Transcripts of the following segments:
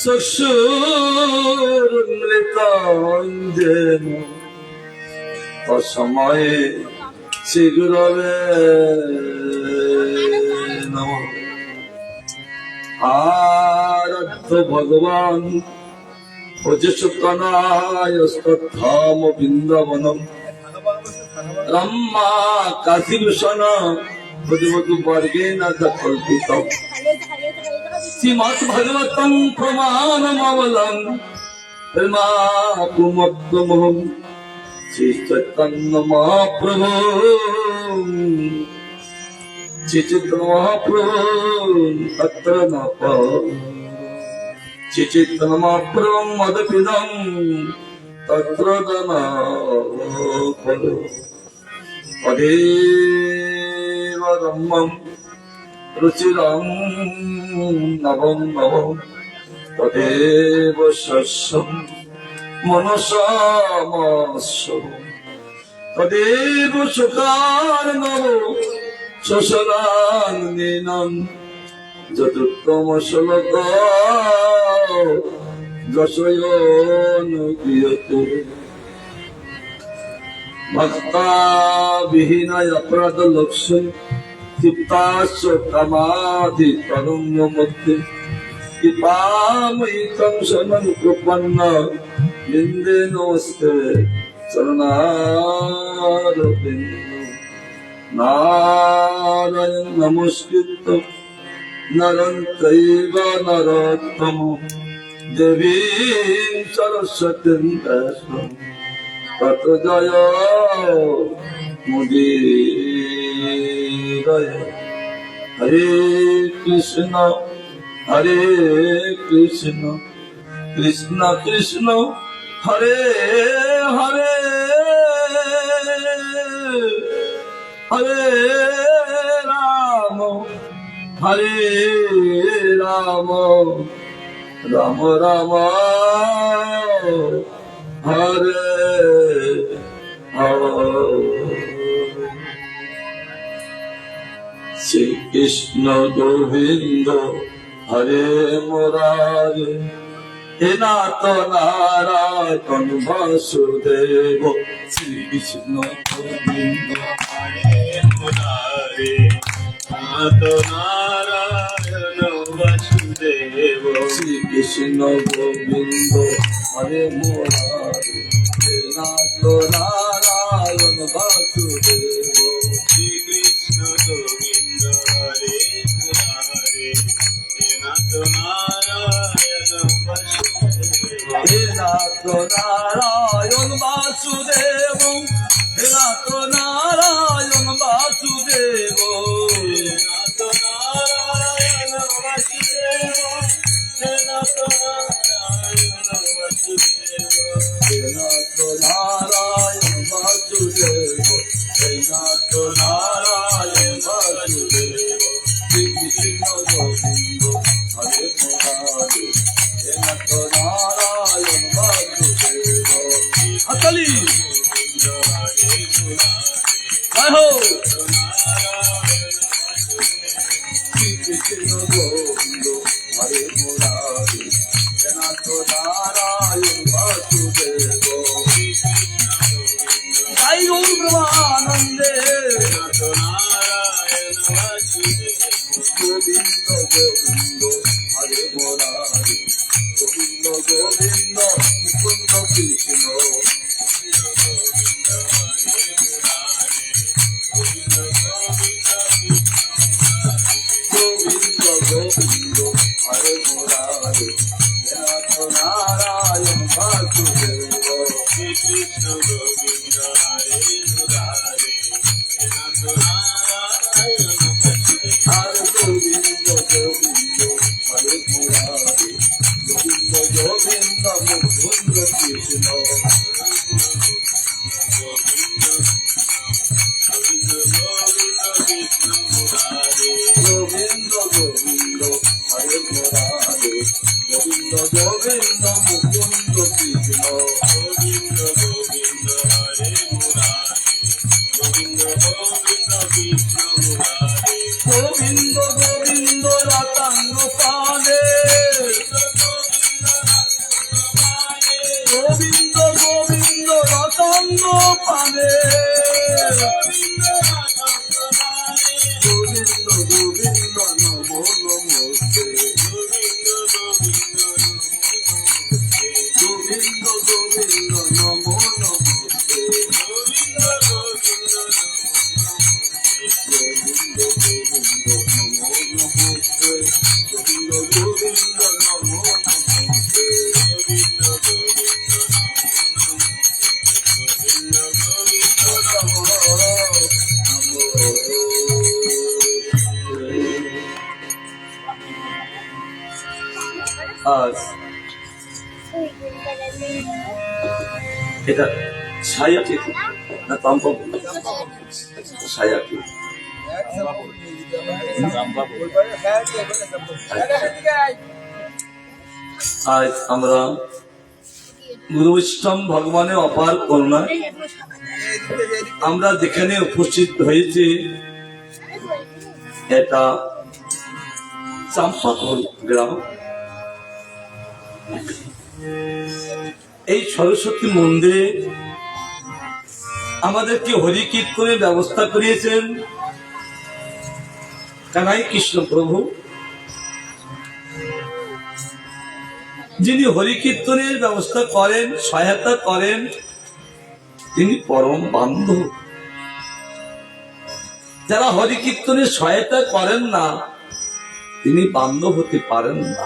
চক্ষুর্মৃতাঞ্জেন তসময়ে শ্রীগুরবে নমঃ। আরাধ্য ভগবান ভজসুকনায়স্তধাম বৃন্দাবনম রম্মা কাশীভূষণ ভজবতু বর্গেণ কল্পিতম শ্রীমৎ ভাগবতং প্রমাণমবলং প্রেমাপুমত্তমহং শ্রী চৈতন্য মহাপ্রভু শ্রী চৈতন্য মহাপ্রভু তত্র নপ শ্রী চৈতন্য মহাপ্রভু মদপিদং তত্র দন পদেব রম্যং রুচিরং নবং নবং তদেব শস্যং মনসামস্যং তদেব সুখার নব শশলাঙ্গিনং যতুত্তম শ্লোক যশয়োনুগীয়তে ভক্তাবিহীনায় অপরাধ লক্ষ্য চিত্তাশ্চ কামাধি তরঙ্গ মধ্যে কৃপাময়িতং শরণং প্রপন্ন বৃন্দে নমস্তে চরণারবিন্দ নারায়ণ নমস্কৃত্য নরং চৈব নরোত্তমঃ দেবীং সরস্বতীং ব্যাসং ততো জয় মুদিরয়। হরে কৃষ্ণ কৃষ্ণ কৃষ্ণ হরে হরে হরে রাম রাম রাম হরে শ্রী কৃষ্ণ গোবিন্দ হরে মুরারে হে নাথ নারায়ণ বাসুদেব। শ্রী কৃষ্ণ গোবিন্দ হরে মুরারে নাথ নারায়ণ বাসুদেব। শ্রী কৃষ্ণ গোবিন্দ হরে মুরারে হে নাথ নারায়ণ বাসুদেব। শ্রী কৃষ্ণ গোবিন্দ হরে মুরারে হে নাথ নারায়ণ বাসুদেব। হে নাথ নারায়ণ বাসুদেব হে নাথ নারায়ণ বাসুদেব। হে নাথ নারায়ণ বাসুদেব হে নাথ নারায়ণ বাসুদেব। হে নাথ নারায়ণ বাসুদেব হে নাথ নারায়ণ বাসুদেব। শ্রী কৃষ্ণ গোবিন্দ হরে মুরারে হে নাথ নারায়ণ বাসুদেব। হাতালি জয় হো। শ্রী কৃষ্ণ গোবিন্দ হরে মুরারে হে নাথ নারায়ণ বাসুদেব। জয় গৌর ব্রহ্মানন্দে নাথ নারায়ণ বাসুদেব। গোবিন্দ গোবিন্দ হরে মুরারে গোবিন্দ গোবিন্দ মুকুন্দ কৃষ্ণ। গোবিন্দ গোবিন্দ হরে মুরারে হে নাথ নারায়ণ বাসুদেব। শ্রী কৃষ্ণ গোবিন্দ হরে মুরারে হে নাথ নারায়ণ বাসুদেব। হরে গোবিন্দ গোবিন্দ হরে মুরারে গোবিন্দ গোবিন্দ মুকুন্দ কৃষ্ণ। গোবিন্দ গোবিন্দ হরে মুরারে গোবিন্দ গোবিন্দ মুকুন্দ কৃষ্ণ। গোবিন্দ গোবিন্দ হরে মুরারে গোবিন্দ গোবিন্দ কৃষ্ণ মুরারে। গোবিন্দ গোবিন্দ রতন পালে গোবিন্দ নমো নমস্তে গোবিন্দ গোবিন্দ নমো নমস্তে গোবিন্দ গোবিন্দ নমো নমস্তে গোবিন্দ গোবিন্দ নমো নমস্তে আজ এটা ছায়া ঠিক না তাম্পা ছায়া ঠিক আজ আমরা গুরু বৈষ্ণব ভগবানের অপার করুণা আমরা যেখানে উপস্থিত হয়েছি এটা চাম্পাকল গ্রাম। এই সরস্বতী মন্দিরে আমাদেরকে হরি কীর্তনের ব্যবস্থা করিয়েছেন কানাই কৃষ্ণ প্রভু, যিনি হরি কীর্তনের ব্যবস্থা করেন, সহায়তা করেন, তিনি পরম বান্ধব। যারা হরি কীর্তনের সহায়তা করেন না তিনি বান্ধব হতে পারেন না।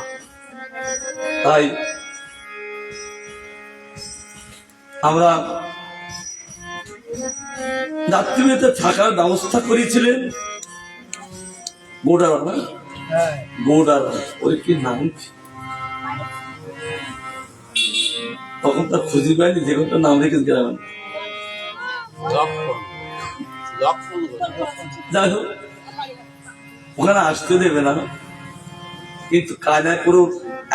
তাই আমরা রাত্রিতে থাকার ব্যবস্থা করেছিলেন গোডারা না গোডারা, ওর কি নাম তখন তার খুঁজে পায়নি, যে কোনটা নাম রেখে গেলাম। যাই হোক ওখানে আসতে দেবে না, কিন্তু কায়না করে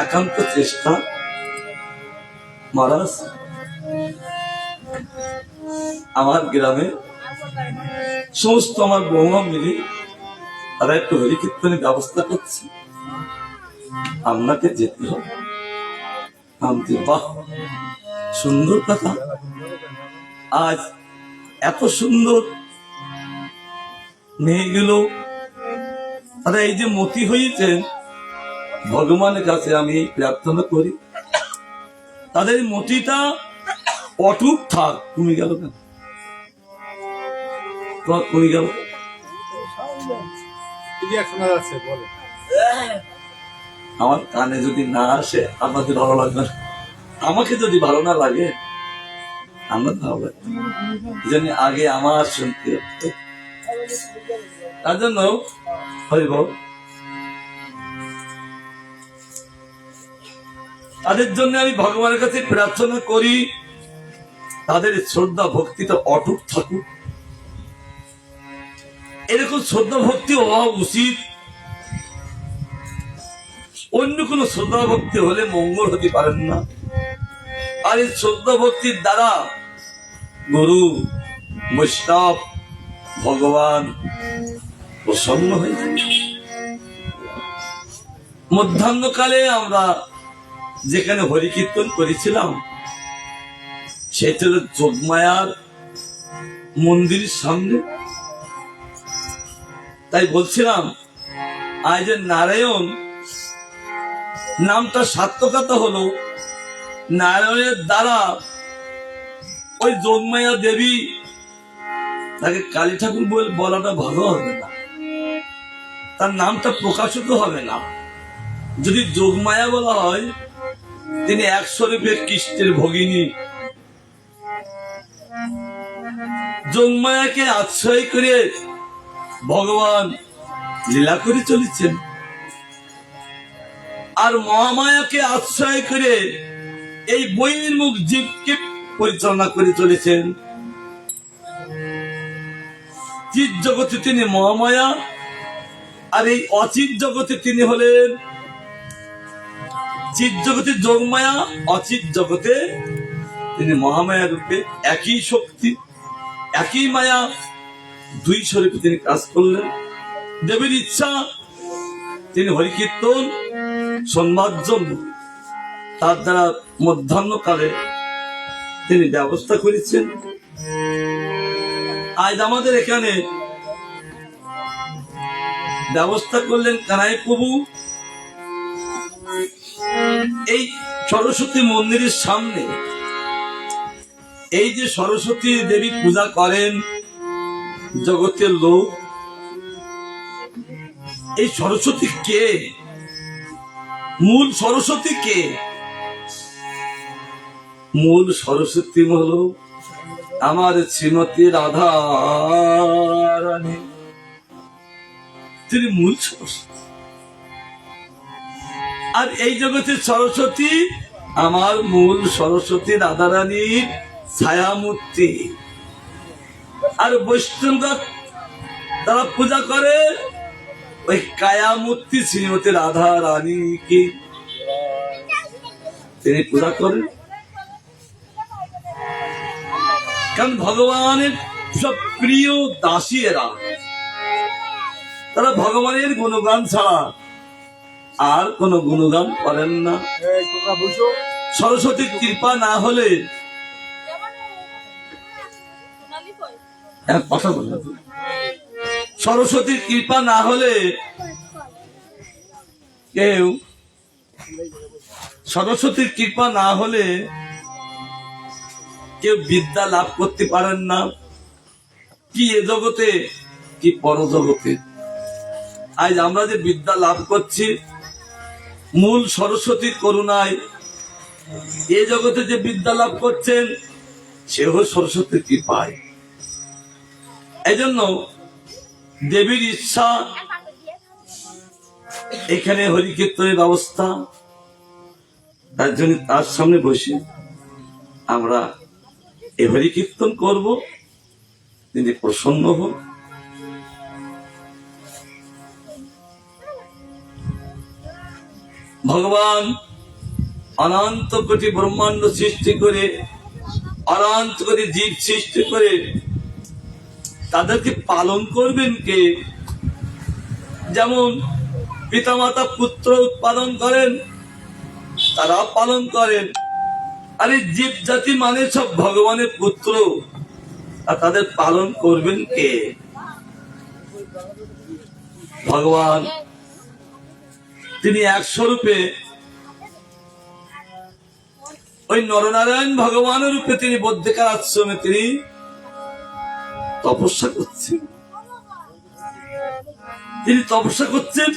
একান্ত চেষ্টা মহারাজ আমার গ্রামে সমস্ত আমার বৌমা মিলে তারা একটু হরি কীর্তনের ব্যবস্থা করছে, আপনাকে যেতে হবে। আমি বাহ সুন্দর কথা, আজ এত সুন্দর মেয়েগুলো তারা এই যে মতি হয়েছেন, ভগবানের কাছে আমি প্রার্থনা করি তাদের মতিটা অটুট থাক। কমে গেল কেন তোমার? কমে গেল আমার কানে যদি না আসে আপনাদের ভালো লাগবে না, আমাকে যদি ভালো না লাগে আমার ভালো লাগবে, এই জন্য আগে আমার শুনতে হতো। তার জন্য হরিব তাদের জন্য আমি ভগবানের কাছে প্রার্থনা করি তাদের শ্রদ্ধা ভক্তিটা অটুট থাকুক। এরকম শ্রদ্ধা ভক্তি হওয়া উচিত, অন্য কোন শ্রদ্ধা ভক্তি হলে মঙ্গল হতে পারেন না। আর এই শ্রদ্ধা ভক্তির দ্বারা গুরু বৈষ্ণব ভগবান প্রসন্ন হয়ে যায়। মধ্যাহ্নকালে আমরা যেখানে হরি কীর্তন করেছিলাম সেটা হল যোগমায়ার মন্দিরের সামনে। তাই বলছিলাম আজ যে নারায়ণ নামটা সার্থকতা হলো, নারায়ণের দ্বারা ওই যোগমায়া দেবী তাকে কালী ঠাকুর বলাটা ভালো হবে না, তার নামটা প্রকাশিত হবে না। যদি যোগমায়া বলা হয় তিনি 100 রূপে কৃষ্ণের ভগিনী, যোগমায়াকে আশ্রয় করে ভগবান লীলা করে চলেছেন, আর মহামায়াকে আশ্রয় করে এই বহির্মুখ জীবকে পরিচালনা করে চলেছেন। চিৎ জগতে তিনি মহামায়া, আর এই অচিৎ জগতে তিনি হলেন চিৎ জগতে যোগমায়া, অচিৎ জগতে তিনি মহামায়া রূপে একই শক্তি একই মায়া, দুই স্বরূপে তিনি কাজ করলেন। দেবীর ইচ্ছা তিনি হরিকীর্তন শোনবার জন্য তার দ্বারা মধ্যাহ্নকালে তিনি ব্যবস্থা করেছেন। আজ আমাদের এখানে ব্যবস্থা করলেন কানাই প্রভু এই সরস্বতী মন্দিরের সামনে। এই যে সরস্বতী দেবী পূজা করেন জগতের লোক, এই সরস্বতী কে? মূল সরস্বতী কে? মূল সরস্বতী হলো আমার শ্রীমতী রাধা রানী, তিনি মূল সরস্বতী। আর এই জগতের সরস্বতী আমার মূল সরস্বতী রাধা রানীর ছায়ামূর্তি। আর বৈষ্ণবরা তারা পূজা করে ওই কায়ামূর্তি শ্রীমতী রাধা রানীকে তিনি পূজা করেন। কারণ ভগবানের সব প্রিয় দাসী এরা, তারা ভগবানের গুণগান ছাড়া আর কোন গুণগান করেন না। সরস্বতীর কৃপা না হলে কথা বললাম, সরস্বতীর কৃপা না হলে কেউ, সরস্বতীর কৃপা না হলে কেউ বিদ্যা লাভ করতে পারেন না, কি এ জগতে কি পরজগতে। আজ আমরা যে বিদ্যা লাভ করছি মূল সরস্বতীর করুণায়, এ জগতে যে বিদ্যা লাভ করছেন সেও সরস্বতীর কৃপায়। এই জন্য দেবীর ইচ্ছা এখানে হরিকীর্তনের ব্যবস্থা, তার জন্য তার সামনে বসে আমরা এই হরিকীর্তন করব, তিনি প্রসন্ন হোক। ভগবান অনন্ত কোটি ব্রহ্মাণ্ড সৃষ্টি করে, অনন্ত কোটি জীব সৃষ্টি করে তাদেরকে পালন করবেন কে? যেমন পিতামাতা পুত্র উৎপাদন করেন, তারা পালন করেন। আরে জীব জাতি মানে সব ভগবানের পুত্র, আর তাদের পালন করবেন কে? ভগবান তিনি এক স্বরূপে ওই নরনারায়ণ ভগবানের রূপে তিনি বদ্রিকার আশ্রমে তিনি তপস্যা করছেন। তিনি তপস্যা করছেন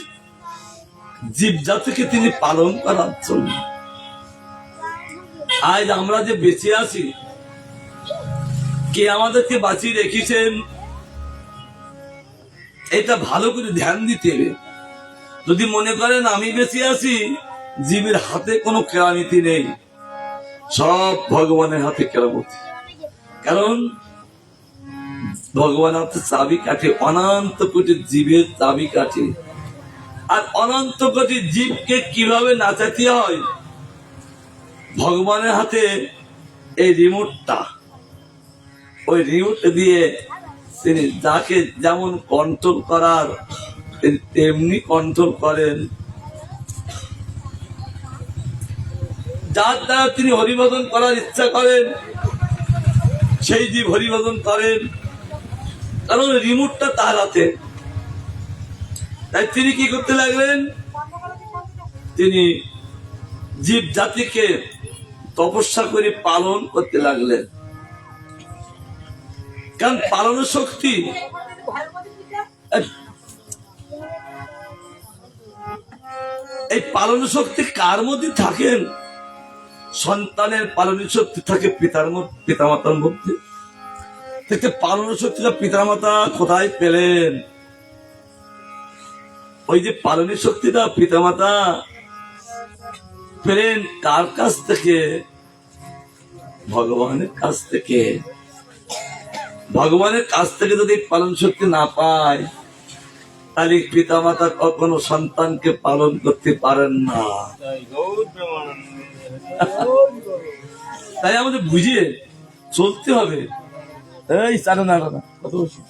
জীব জাতিকে তিনি পালন করার জন্য। আজ আমরা যে বেঁচে আছি, কে আমাদেরকে বাঁচিয়ে রেখেছেন এটা ভালো করে ধ্যান দিতে হবে। যদি মনে করেন আমি বেঁচে আছি, জীবের হাতে কোনো কেরামতি নেই, সব ভগবানের হাতে কেরামতি। কারণ ভগবান হাতে চাবি কাঠে, অনন্ত কোটি জীবের চাবি কাঠে। আর অনন্ত কোটি জীবকে কিভাবে নাচাতে হয়, ভগবানের হাতে এই রিমোটটা, ওই রিমোট দিয়ে তিনি যাকে যেমন কন্ট্রোল করার তেমনি কন্ট্রোল করেন। যার দ্বারা তিনি হরিভজন করার ইচ্ছা করেন সেই জীব হরিভজন করেন, কারণ রিমোটটা তার হাতে। তাই তিনি কি করতে লাগলেন, তিনি জীব জাতিকে তপস্যা করে পালন করতে লাগলেন। কারণ পালনের শক্তি, এই পালনের শক্তি কার মধ্যে থাকেন? সন্তানের পালনের শক্তি থাকে পিতামাতার মধ্যে। পালনের শক্তিটা পিতামাতা কোথায় পেলেন? ওই যে পালনের শক্তিটা পিতামাতা পেলেন কার কাছ থেকে? ভগবানের কাছ থেকে। ভগবানের কাছ থেকে যদি পালন শক্তি না পায়, তাহলে পিতামাতা কখনো সন্তানকে পালন করতে পারেন না। তাই আমাদের বুঝিয়ে চলতে হবে। এই চালো না কত বসে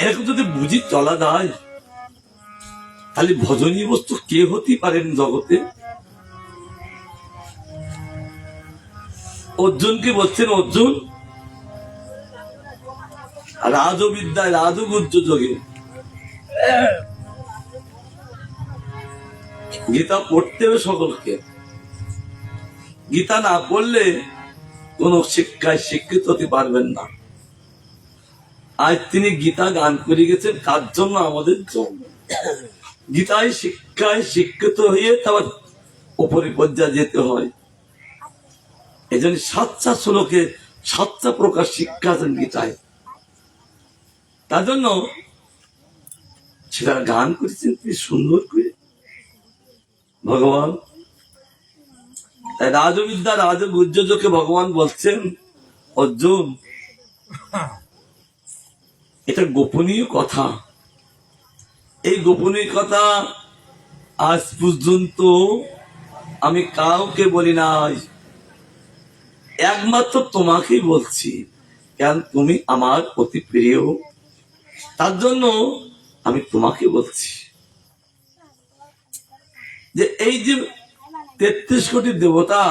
এরকম যদি বুঝি চলা যায়, তাহলে ভজনীয় বস্তু কে হতে পারেন জগতে? অর্জুনকে বলছেন, অর্জুন রাজবিদ্যায় রাজগুজ্জ যোগে গীতা পড়তে হবে সকলকে। গীতা না পড়লে কোন শিক্ষায় শিক্ষিত হতে পারবেন না। আজ তিনি গীতা গান করে গেছেন কার জন্য? আমাদের জন্য। গীতায় শিক্ষায় শিক্ষিত হয়ে তারপর উপরে পর্যায়ে যেতে হয়। এই জন্য 7টা শ্লোকে 7টা প্রকার শিক্ষা আছেন গীতায়। তার জন্য সেটা গান করেছেন কি সুন্দর করে ভগবান। রাজবিদ্যা রাজগুজ্জকে ভগবান বলছেন, অর্জুন এটা গোপনীয় কথা। এই গোপনীয় কথা আজ পর্যন্ত আমি কাউকে বলি নাই, একমাত্র তোমাকেই বলছি। কেন? তুমি আমার অতি প্রিয়, তার জন্য আমি তোমাকে বলছি যে এই যে 33 কোটি দেবতা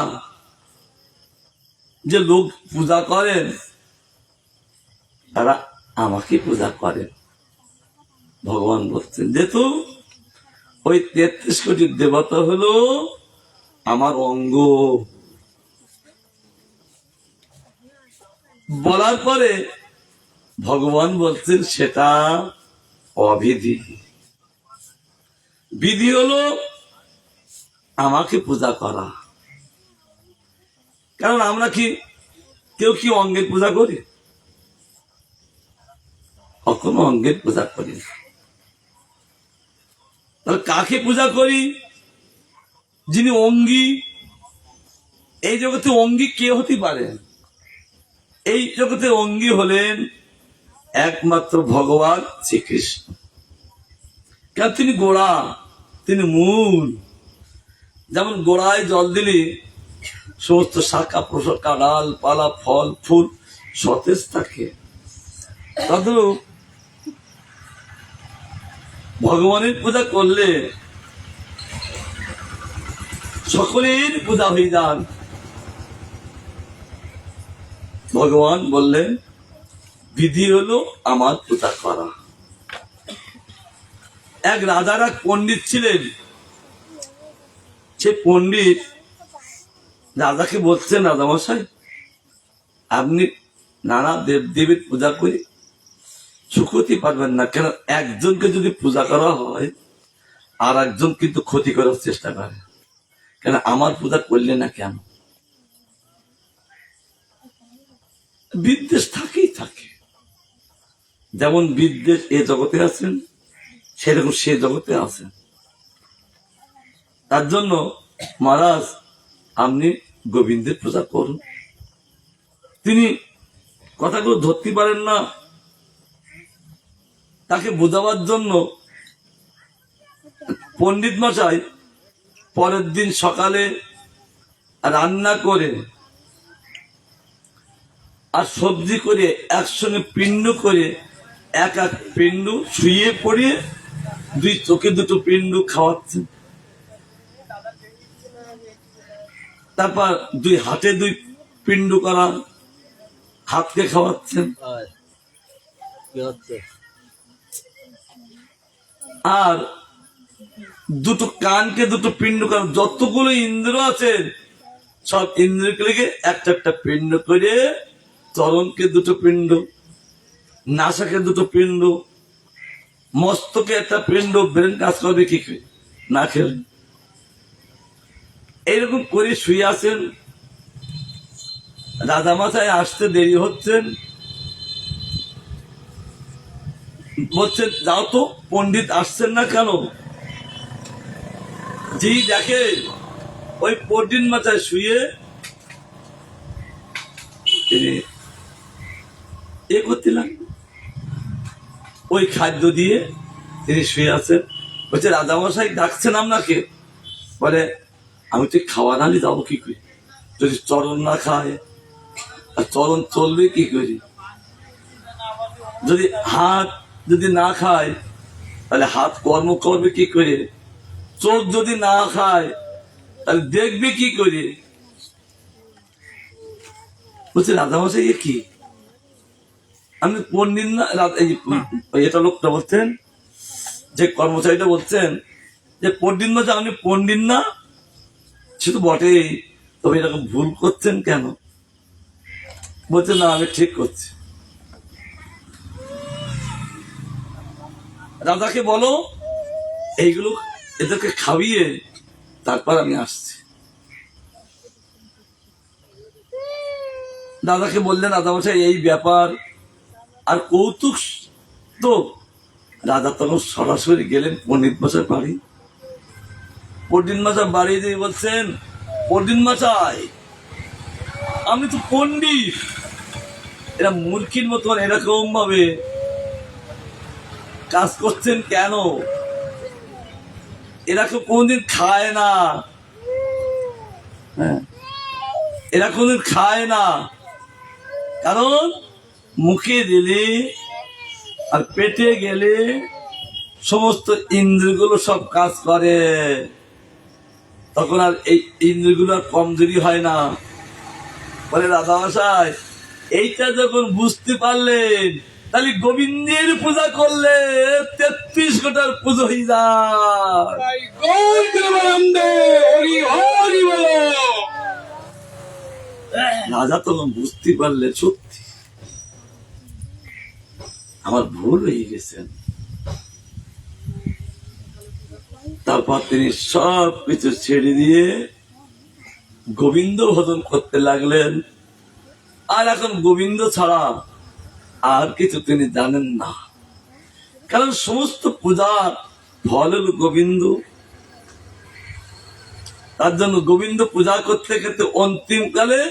যে লোক পূজা করেন, তারা আমাকে পূজা করেন। ভগবান বলছেন যেহেতু ওই 33 কোটি দেবতা হলো আমার অঙ্গ। বলার পরে ভগবান বলছেন সেটা অবিধি। বিধি হলো আমাকে পূজা করা। কারণ আমরা কি কেউ কি অঙ্গের পূজা করি? কখনো অঙ্গের পূজা করি না। তাহলে কাকে পূজা করি? যিনি অঙ্গী। এই জগতে অঙ্গী কে হতে পারে? এই জগতে অঙ্গী হলেন একমাত্র ভগবান শ্রীকৃষ্ণ। কেন? তিনি গোড়া, তিনি মূল। যেমন গোড়ায় জল দিলে সমস্ত শাখা প্রশাখা ডাল পালা ফল ফুল সতেজ থাকে, তদ্রূপ ভগবানের পূজা করলে সকলের পূজা হয়ে যান। ভগবান বললেন বিধি হলো আমার পূজা করা। এক রাজার এক পণ্ডিত ছিলেন। সে পণ্ডিত রাজাকে বলছেন, রাজামশাই আপনি নানা দেব দেবীর পূজা করে সুখ হতে পারবেন না। কেন? একজনকে যদি পূজা করা হয় আর একজন কিন্তু ক্ষতি করার চেষ্টা করে। কেন? আমার পূজা করলে না কেন? বিদ্বেষ থাকেই থাকে। যেমন বিদ্বেষ এ জগতে আছেন, সেরকম সে জগতে আছেন। তার জন্য মহারাজ আপনি গোবিন্দের পূজা করুন। তিনি কথাগুলো ধরতে পারেন না। তাকে বোঝাবার জন্য পণ্ডিত মশাই পরের দিন সকালে রান্না করে আর সবজি করে একসঙ্গে পিণ্ড করে এক এক পিণ্ড শুয়ে পড়ে 2 চোখে 2টো পিণ্ড খাওয়াচ্ছেন। তারপর 2 হাতে 2 পিণ্ড করা হাতকে খাওয়াচ্ছেন। আর 2টো কানকে 2টো পিণ্ড করা। যতগুলো ইন্দ্র আছে সব ইন্দ্রকে একটা একটা পিণ্ড করে, চরণকে 2টো পিণ্ড, নাসাকে 2টো পিণ্ড, মস্তকে একটা পিণ্ড। ব্রেন কাজ করবে কি করে না খেলে? এইরকম করে শুয়ে আছেন। রাজামশাই আসতে দেরি হচ্ছেন। বলছেন যাও তো, পণ্ডিত আসছেন না কেন? যেই দেখে ওই পণ্ডিত মাথায় শুয়ে তিনি এ করতে লাগলেন, ওই খাদ্য দিয়ে তিনি শুয়ে আছেন। বলছে রাজামশাই ডাকছেন আপনাকে। বলে আমি তো খাওয়া না যাবো কি করি? যদি চরণ না খায়, আর চরণ চলবে কি করি? যদি হাত যদি না খায় তাহলে হাত কর্ম করবে কি করে? চোখ যদি না খায় তাহলে দেখবে কি করে? বলছে রাজামশাই এ কি, আমি পণ্ডিত না? এটা লোকটা বলছেন, যে কর্মচারীটা বলছেন যে পণ্ডিত মশাই আপনি পণ্ডিত না? সে তো বটেই, তবে এরকম ভুল করছেন কেন? বলছে না আমি ঠিক করছি। রাজাকে বলো এইগুলো এদেরকে খাইয়ে তারপর আমি আসছি। দাদাকে বললেন রাজামশাই এই ব্যাপার, আর কৌতুক তো। রাজা তখন সরাসরি গেলেন পণ্ডিত মশাই বাড়ি। পণ্ডিত মশাই বাড়ি দিয়ে বলছেন, পণ্ডিত মশাই আপনি তো পণ্ডিত, এরা মূর্খির মতন এরকম ভাবে কাজ করছেন কেন? এরা কেউ কোনদিন খায় না, এরা কোনদিন খায় না, কারণ মুখে দিলে আর পেটে গেলে সমস্ত ইন্দ্রগুলো সব কাজ করে, তখন আর এই ইন্দ্রগুলো আর কমজোরি হয় না। বলে রাজামশাই এইটা যখন বুঝতে পারলেন তাহলে গোবিন্দের পূজা করলে 33 গোটার পুজো হয়ে যায়। রাজা তখন বুঝতে পারলে সত্যি আমার ভুল হয়ে গেছেন। তারপর তিনি সব কিছু ছেড়ে দিয়ে গোবিন্দ ভজন করতে লাগলেন। আর এখন গোবিন্দ ছাড়া আর কিছু তিনি জানেন না, কারণ সমস্ত পূজার ফল হল গোবিন্দ। তার জন্য গোবিন্দ পূজা করতে করতে অন্তিম কালে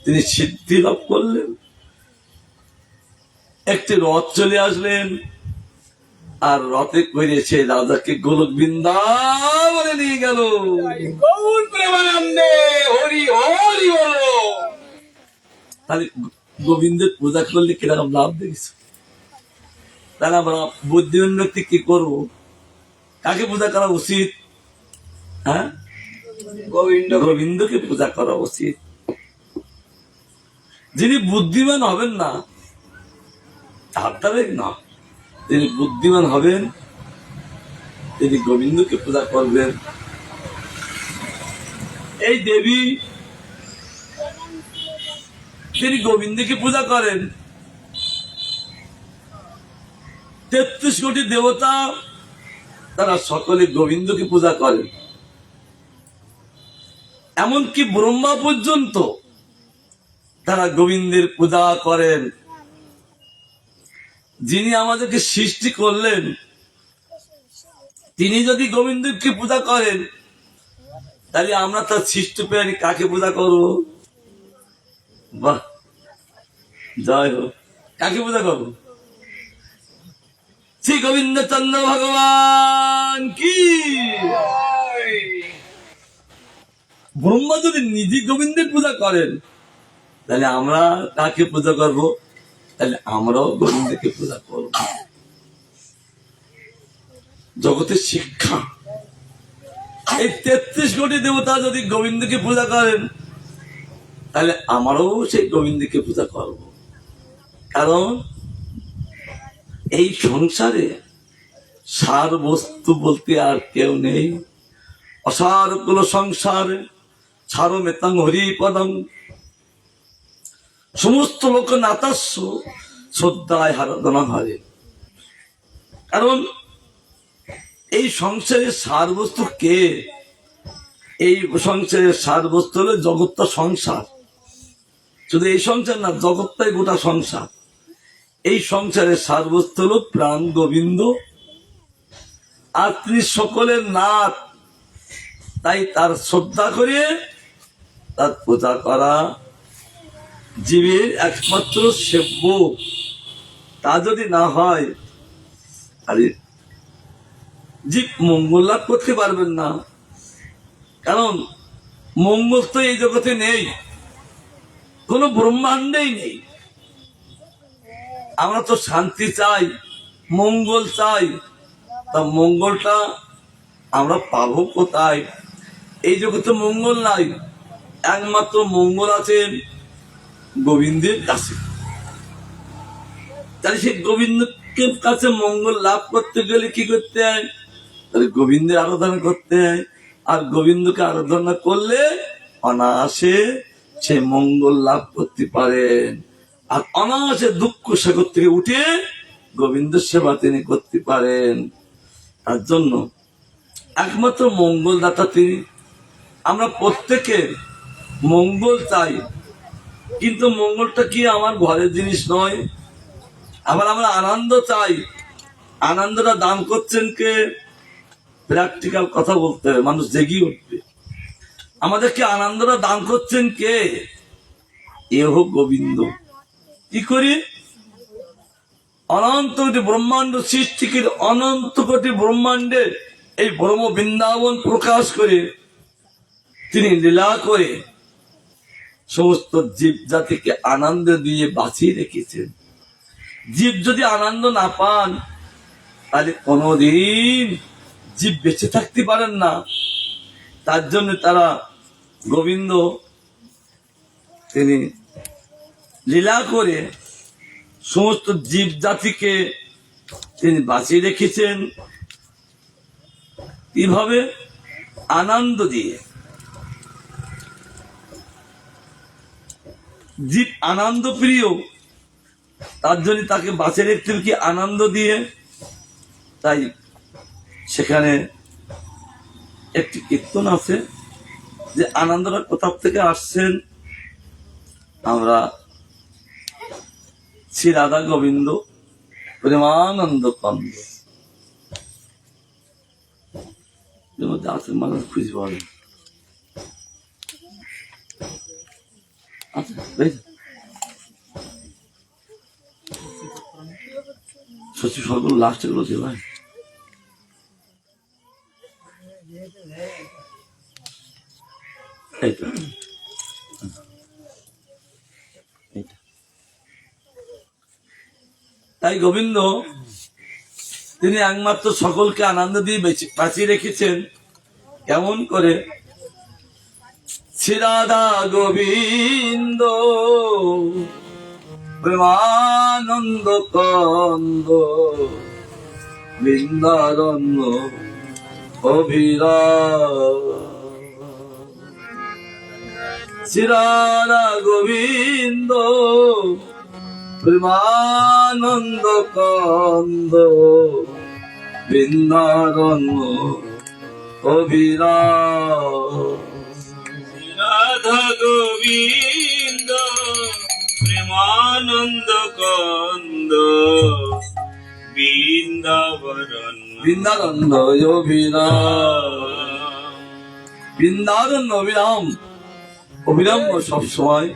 তিনি সিদ্ধি লাভ করলেন। একটি রথ চলে আসলেন, আর রথে করে সে রাজাকে গোলক বৃন্দাবনে নিয়ে গেল। তাহলে গোবিন্দের পূজা করলে কিরকম লাভ দেখেছ? তাহলে আমরা বুদ্ধিমান ব্যক্তি কি করবো? কাকে পূজা করা উচিত? হ্যাঁ, গোবিন্দকে পূজা করা উচিত। যিনি বুদ্ধিমান হবেন না তার দ্বারা না, তিনি বুদ্ধিমান হবেন তিনি গোবিন্দকে পূজা করবেন। এই দেবী তিনি গোবিন্দকে পূজা করেন। 33 কোটি দেবতা তারা সকলে গোবিন্দকে পূজা করেন। এমনকি ব্রহ্মা পর্যন্ত তারা গোবিন্দের পূজা করেন। যিনি আমাদেরকে সৃষ্টি করলেন তিনি যদি গোবিন্দকে পূজা করেন, তাহলে আমরা তার সৃষ্টি প্রাণী কাকে পূজা করবো? বাহ, জয় হোক। কাকে পূজা করবো? শ্রী গোবিন্দ চন্দ্র ভগবান কি। ব্রহ্মা যদি নিজে গোবিন্দের পূজা করেন, তাহলে আমরা কাকে পূজা করব? তাহলে আমরাও গোবিন্দকে পূজা করব। জগতের শিক্ষা, এই 33 কোটি দেবতা যদি গোবিন্দকে পূজা করেন, তাহলে আমরাও সেই গোবিন্দকে পূজা করব। কারণ এই সংসারে সার বস্তু বলতে আর কেউ নেই। অসার কুল সংসারে ছাড়ো মেতাং হরি পদং, সমস্ত লোক নাতাস্য শ্রদ্ধায় হারাধনা হারে। কারণ এই সংসারের সার বস্তু কে? এই সংসারের সার বস্তু হলো জগৎটা সংসার। শুধু এই সংসার না, জগৎটাই গোটা সংসার। এই সংসারের সার বস্তু হলো প্রাণ গোবিন্দ, আর তিনি সকলের নাথ। তাই তার শ্রদ্ধা করে তার পূজা করা জীবের একমাত্র সেব্য। তা যদি না হয় আরে জীব মঙ্গল লাভ করতে পারবেন না। কারণ মঙ্গল তো এই জগতে নেই, কোন ব্রহ্মাণ্ডেই নেই। আমরা তো শান্তি চাই, মঙ্গল চাই, তা মঙ্গলটা আমরা পাবো কোথায়? এই জগতে মঙ্গল নাই, একমাত্র মঙ্গল আছেন গোবিন্দের কাছে। তাহলে সেই গোবিন্দকে কাছে মঙ্গল লাভ করতে গেলে কি করতে হয়? তাহলে গোবিন্দের আরাধনা করতে হয়। আর গোবিন্দকে আরাধনা করলে অনায়াসে সে মঙ্গল লাভ করতে পারেন। আর অনায়াসে দুঃখ সাগর থেকে উঠে গোবিন্দের সেবা তিনি করতে পারেন। তার জন্য একমাত্র মঙ্গলদাতা তিনি। আমরা প্রত্যেকে মঙ্গল চাই, কিন্তু মঙ্গলটা কি আমার ঘরের জিনিস নয়। আবার আমরা আনন্দ চাই, আনন্দটা দান করছেন কে? প্র্যাকটিক্যাল কথা বলতে হবে, মানুষ জেগে উঠবে। আমাদেরকে আনন্দটা দান করছেন কে? এ হোক গোবিন্দ। কি করি? অনন্ত কোটি ব্রহ্মাণ্ড সৃষ্টিকে অনন্ত কোটি ব্রহ্মাণ্ডে এই ব্রহ্ম বৃন্দাবন প্রকাশ করে তিনি লীলা করে সমস্ত জীব জাতিকে আনন্দ দিয়ে বাঁচিয়ে রেখেছেন। জীব যদি আনন্দ না পান তাহলে কোনদিন জীব বেঁচে থাকতে পারেন না। তার জন্য তারা গোবিন্দ তিনি লীলা করে সমস্ত জীব জাতিকে তিনি বাঁচিয়ে রেখেছেন। কিভাবে? আনন্দ দিয়ে। জীব আনন্দ প্রিয়, তার জন্য তাকে বাঁচিয়ে রাখতে কি আনন্দ দিয়ে। তাই সেখানে একটি কীর্তন আছে যে আনন্দটা কোথা থেকে আসছেন। আমরা শ্রী রাধা গোবিন্দ প্রেমানন্দ কন্দ আছে, মানুষ খুঁজে পাবে। সচিব সরকার লাস্টে গুলো ছিল ভাই। তাই গোবিন্দ তিনি একমাত্র সকলকে আনন্দ দিয়ে বাঁচিয়ে রেখেছেন। কেমন করে? শ্রী রাধা গোবিন্দ প্রেমানন্দ কন্দ বৃন্দারণ্য অভিরা। শ্রী রাধা গোবিন্দ প্রেমানন্দ কন্দ বৃন্দারণ্য অভিরা। রাধা গোবিন্দ প্রেমানন্দ কন্দ বৃন্দারণ্য অভিরাম। বৃন্দারণ্য অভিরাম, অবিরাম সবসময়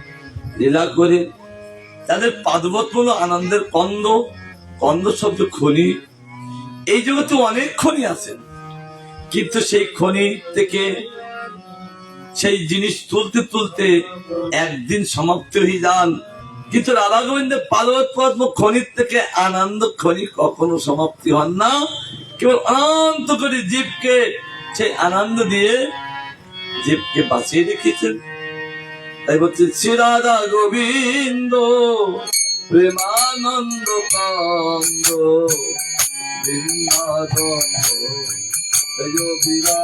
লীলা করে। তাদের পাদপদ্ম হলো আনন্দের কন্দ। কন্দ শব্দ খনি। এই জগতে অনেক খনি আছেন, কিন্তু সেই খনি থেকে সেই জিনিস তুলতে তুলতে একদিন সমাপ্তি হয়ে যান। কিন্তু রাধা গোবিন্দের পাদপদ্ম খনির থেকে আনন্দ খনি কখনো সমাপ্তি হন না। কেবল অনন্ত করে জীবকে সেই আনন্দ দিয়ে জীবকে বাঁচিয়ে রেখেছেন। তাই বলছে শ্রী রাধা গোবিন্দ প্রেমানন্দ কন্দ বৃন্দারণ্য অভিরা।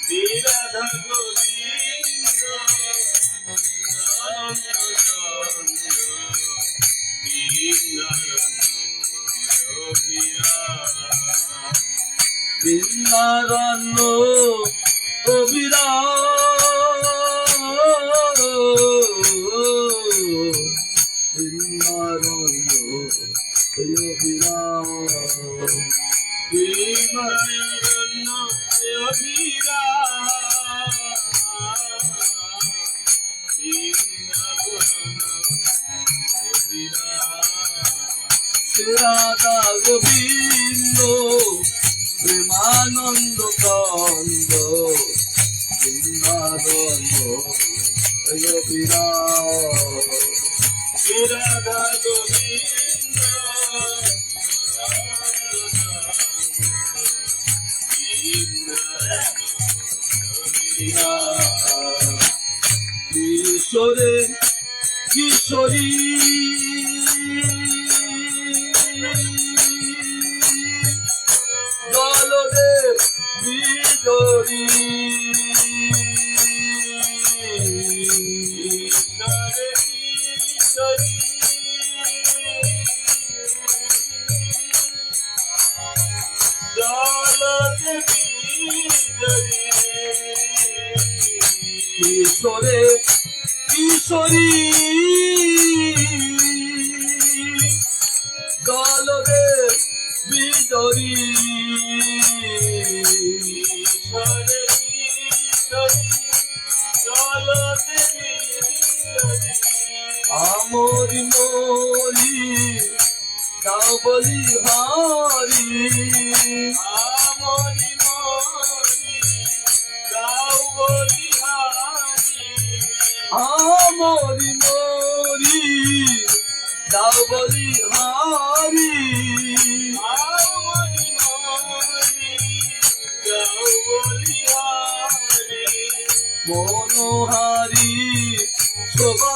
শ্রী রাধা গোবিন্দ বৃন্দারণ্য অভিরা। বৃন্দারণ্য অভিরা। রাধা গোবিন্দ প্রেমানন্দ কন্দ বৃন্দারণ্য অভিরা। রাধা গোবিন্দ বিশ্ব কিশোরে কিশোরী দলরে বিজয়ী কিশোরে কিশোরী দলরে বিজয়ী আমরি মরি তাও বলি হারি আমরি মরি গাও বলি হারি আমরি মরি তাও বলি হারি আমরি মরি গাও বলি হারি মনোহারি শোভা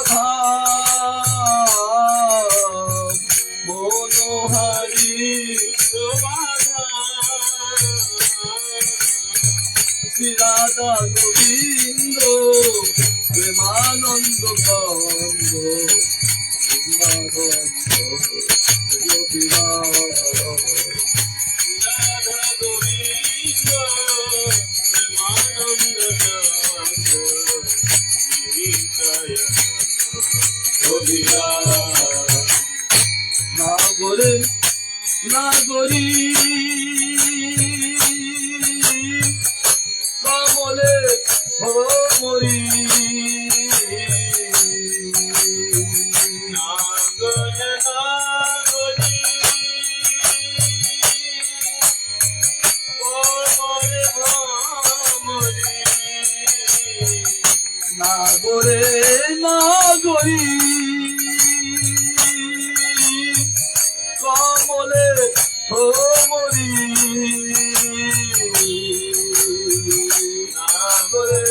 মনোহারি শ্রী রাধা গোবিন্দ প্রেমানন্দ বন্ধ নাগরে নাগরী কমলে ভ্রমরী নাগরে নাগরী কমলে ভ্রমরী নাগরে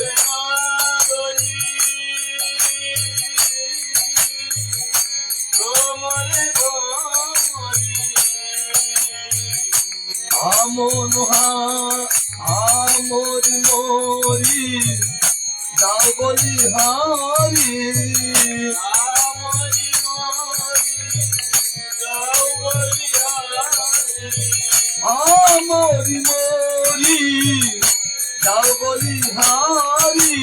আমনহা আমরি মরি যাও বলি হারি আমরি মরি যাও বলি হারি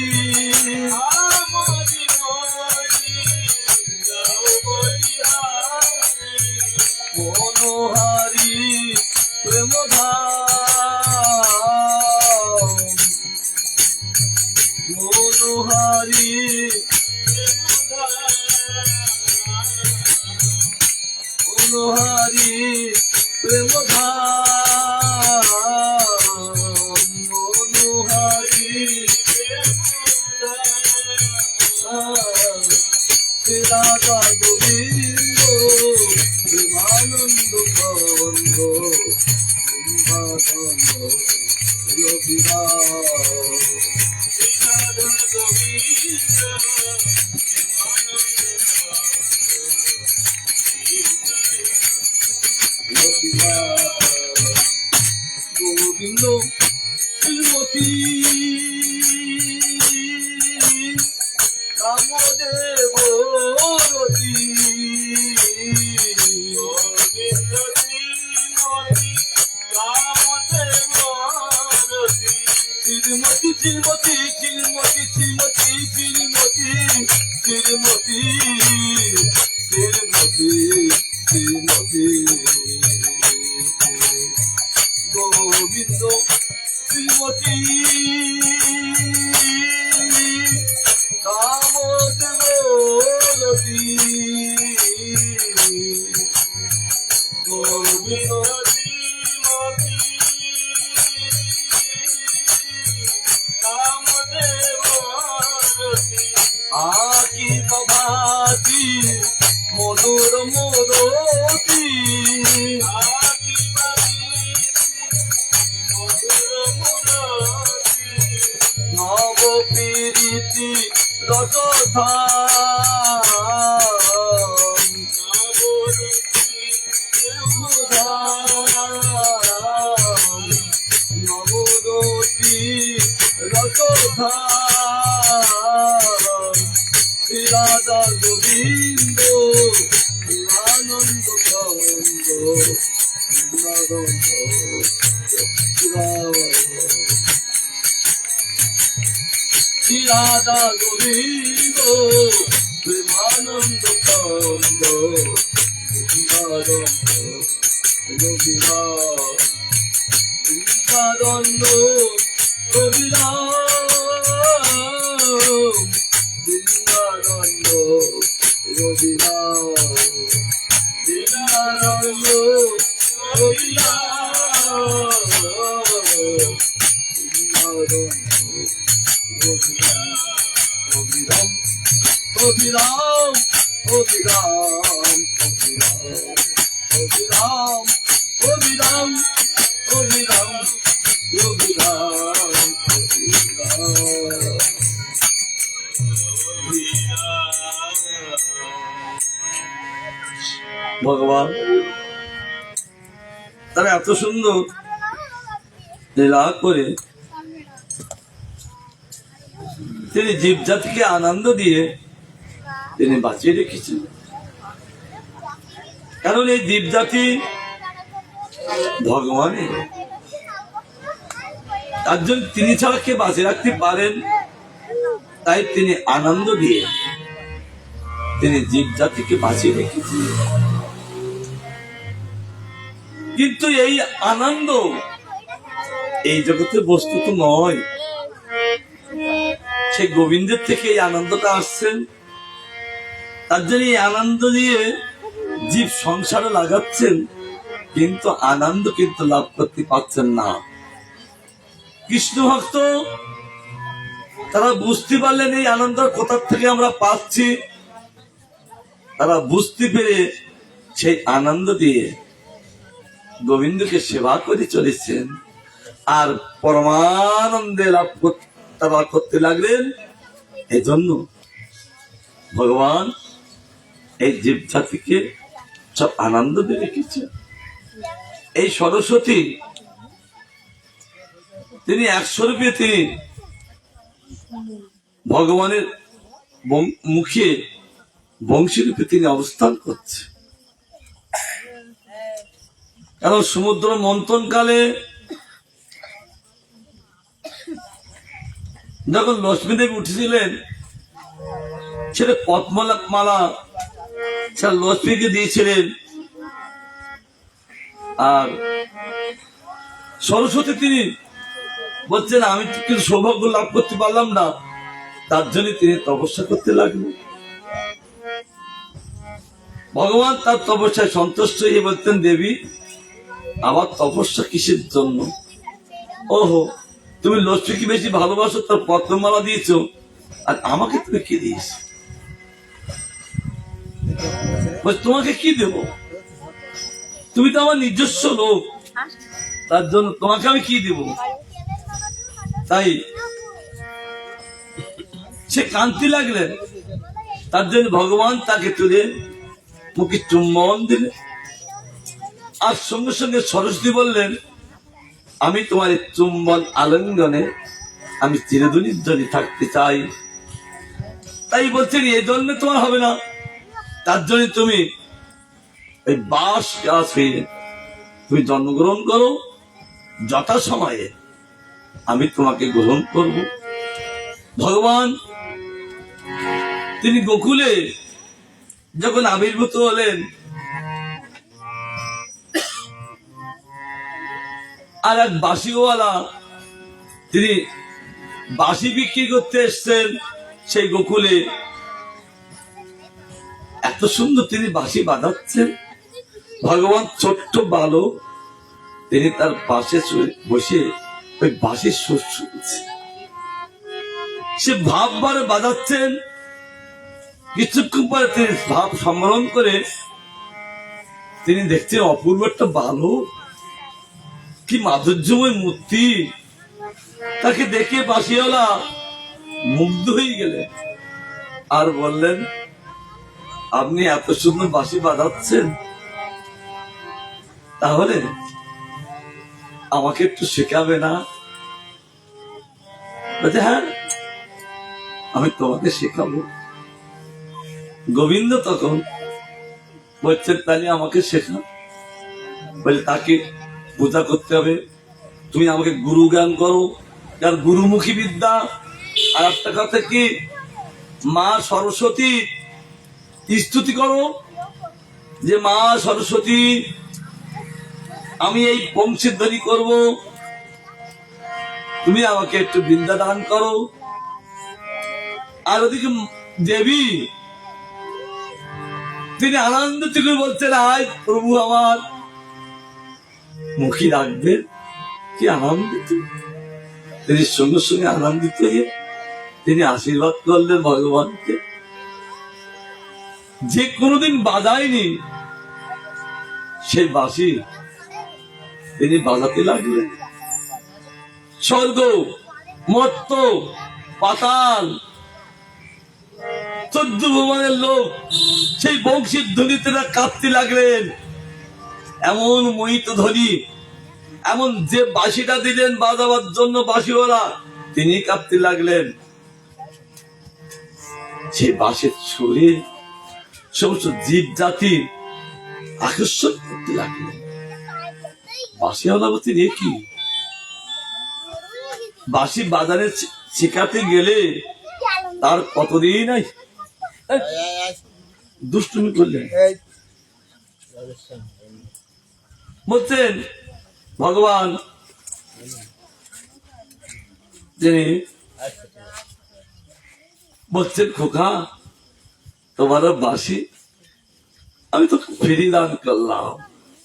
মনোহারি প্রেমধাম মনোহারি মনোহারি প্রেমধাম মনোহারি শ্রী রাধা গোবিন্দ প্রেমানন্দ বন্ধ গোবিন্দ শ্রীমতী কামদেব রতি শ্রীমতী শ্রীমতী শ্রীমতী শ্রীমতী শ্রীমতী শ্রীমতী শ্রীমতী শ্রীমতী গোবিন্দ শ্রীমতী কামদেব রতি গোবিন্দ আকি বাবাতি মধুর মোরতি নব প্রীতি রসধার রাধা গোবিন্দ প্রেমানন্দ কান্দ বৃন্দারণ্য রবিরাম বৃন্দারণ্য রবিরাম বৃন্দারণ্য রবিরাম অভিরাম অভিরাম অভিরাম অভিরাম অভিরাম অভিরাম ভগবান তারা এত সুন্দর লীলা করে তিনি জীব জাতিকে আনন্দ দিয়ে তিনি বাঁচিয়ে রেখেছেন। কারণ এই জীব জাতি ভগবানের, তার জন্য তিনি ছাড়া কে বাঁচিয়ে রাখতে পারেন? তাই তিনি আনন্দ দিয়ে তিনি জীব জাতিকে বাঁচিয়ে রেখেছেন। কিন্তু এই আনন্দ এই জগতের বস্তু তো নয়, সে গোবিন্দের থেকে এই আনন্দটা আসছেন। তার জন্য এই আনন্দ দিয়ে জীব সংসারে লাগাচ্ছেন, কিন্তু আনন্দ কিন্তু লাভ করতে পারছেন না। কৃষ্ণ ভক্ত তারা বুঝতে পারলেন এই আনন্দ কোথা থেকে আমরা পাচ্ছি। তারা বুঝতে পেরে সেই আনন্দ দিয়ে গোবিন্দকে সেবা করে চলেছেন আর পরমানন্দে লাভ তারা করতে লাগলেন। এই জন্য ভগবান এই জীব জাতিকে সব আনন্দ দিয়ে রেখেছে। এই সরস্বতী তিনি 100 রূপে তিনি ভগবানের মুখে বংশী রূপে তিনি অবস্থান করছে। কারণ সমুদ্র মন্থন কালে যখন লক্ষ্মী দেবী উঠেছিলেন, সেটা পদ্মমালা সেটা লক্ষ্মীকে দিয়েছিলেন। আর সরস্বতী তিনি বলছেন আমি কিন্তু সৌভাগ্য লাভ করতে পারলাম না, তার জন্য তিনি তপস্যা করতে লাগলেন। ভগবান তার তপস্যায় সন্তুষ্ট হয়ে বলতেন, দেবী আবার তপস্যা কিসের জন্য? ওহো, তুমি লক্ষ্মীকে বেশি ভালোবাসো, তার পদ্মমালা দিয়েছো, আর আমাকে তুমি কি দিয়েছ? তোমাকে কি দেব? তুমি তো আমার নিজস্ব লোক, তার জন্য তোমাকে আমি কি দেব? তাই সে কাঁদতে লাগলেন। তার জন্য ভগবান তাকে তুলে মুখে চুম্বন দিলেন। আর সঙ্গে সঙ্গে সরস্বতী বললেন, আমি তোমার চুম্বন আলিঙ্গনে আমি চিরদিনের জন্য থাকতে চাই। তাই বলছেন এই জন্য তোমার হবে না, তার জন্য তুমি এই বাস গাছ হয়ে তুমি জন্মগ্রহণ করো, যথা সময়ে আমি তোমাকে গ্রহণ করব। ভগবান তিনি গোকুলে যখন আবির্ভূত হলেন, আর এক বাঁশিওয়ালা তিনি বাঁশি বিক্রি করতে এসছেন সেই গোকুলে। এত সুন্দর তিনি বাঁশি বাজাচ্ছেন। ভগবান ছোট্ট বালক, তিনি তার পাশে বসে ওই বাঁশির সুর শুনছে। সে ভাব বারে বাজাচ্ছেন। কিছুক্ষণ পরে তিনি ভাব সম্মেলন করে তিনি দেখছেন অপূর্ব একটা বালক, কি মাধুর্যময় মূর্তি। তাকে দেখে বাঁশিওয়ালা মুগ্ধ হয়ে গেলেন আর বললেন, আপনি এত সুন্দর বাঁশি বাজাচ্ছেন, তাহলে আমাকে একটু শেখাবে না? বলছে, হ্যাঁ আমি তোমাকে শেখাবো। গোবিন্দ তখন বলছেন, তাহলে আমাকে শেখা। বলে তাকে পূজা করতে হবে, তুমি আমাকে গুরু জ্ঞান করো, তার গুরুমুখী বিদ্যা। আর একটা কথা কি, মা সরস্বতী স্তুতি করো যে মা সরস্বতী আমি এই বংশীধ্বনি করব, তুমি আমাকে একটু বিদ্যা দান করো। আর ওদিকে দেবী তিনি আনন্দিত করে বলছেন, আজ প্রভু আমার মুখী রাখবেন। কি আনন্দিত! তিনি সঙ্গে সঙ্গে আনন্দিত হয়ে তিনি আশীর্বাদ করলেন ভগবানকে। যে কোনোদিন বাজায়নি সেই বাঁশি তিনি বাজাতে লাগলেন। স্বর্গ, মর্ত, পাতাল, 14 ভুবনের লোক সেই বংশীর ধ্বনিতে কাঁপতে লাগলেন। এমন মোহিত ধ্বনি, এমন যে বাঁশিটা দিলেন বাজাবার জন্য বাঁশিওয়ালা, তিনি কাঁপতে লাগলেন। সেই বাঁশির সুরে সমস্ত জীব জাতি আকর্ষণ করতে লাগলেন। বাঁশিওয়ালা বলছেন, এ কি? বাঁশি বাজারে শেখাতে গেলে তার কতদিন দুষ্টুমি করলেন। বলছেন ভগবান যিনি বলছেন, খোকা তোমার বাঁশি আমি তো ফিরি দান করলাম।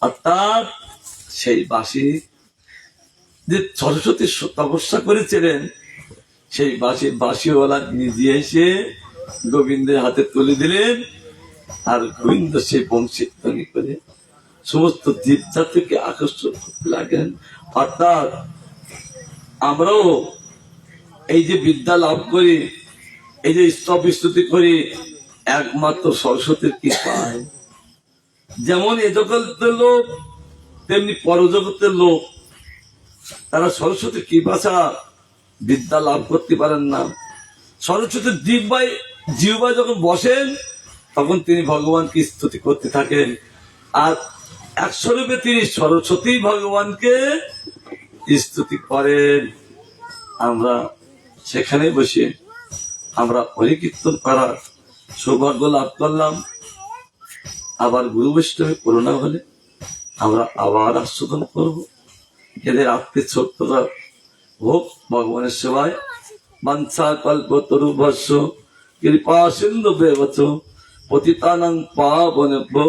অর্থাৎ সেই বাঁশি যে সরস্বতী তপস্যা করেছিলেন, সেই বাঁশিওয়ালা নিজে এসে গোবিন্দের হাতে তুলে দিলেন। আর গোবিন্দ সেই বংশীধ্বনি করে সমস্ত জীব জাতিকে আকর্ষণ করতে লাগলেন। অর্থাৎ আমরাও এই যে বিদ্যা লাভ করি, এই যে স্তব স্তুতি করি, একমাত্র সরস্বতীর কৃপায়। যেমন এ জগতের লোক তেমনি পরজগতের লোক, তারা সরস্বতীর কৃপা ছাড়া বিদ্যা লাভ করতে পারেন না। সরস্বতীর জিহ্বায় যখন বসেন তখন তিনি ভগবানকে স্তুতি করতে থাকেন। আর একস্বরূপে তিনি সরস্বতী ভগবানকে স্তুতি করেন। আমরা সেখানে বসে আমরা হরিকীর্তন করার সৌভাগ্য লাভ করলাম। আবার গুরু বৈষ্ণবের করুণা হলে আমরা আবার আস্বাদন করবো। এদের আত্মীয় ছোট্টরা হোক ভগবানের সেবায়। বাঞ্ছা কল্প তরুভস্য কৃপা সিন্ধু বেবচ পতিতানাং পাবনেভ্যো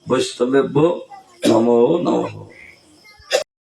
বৈষ্ণবেভ্যো নমো নমঃ।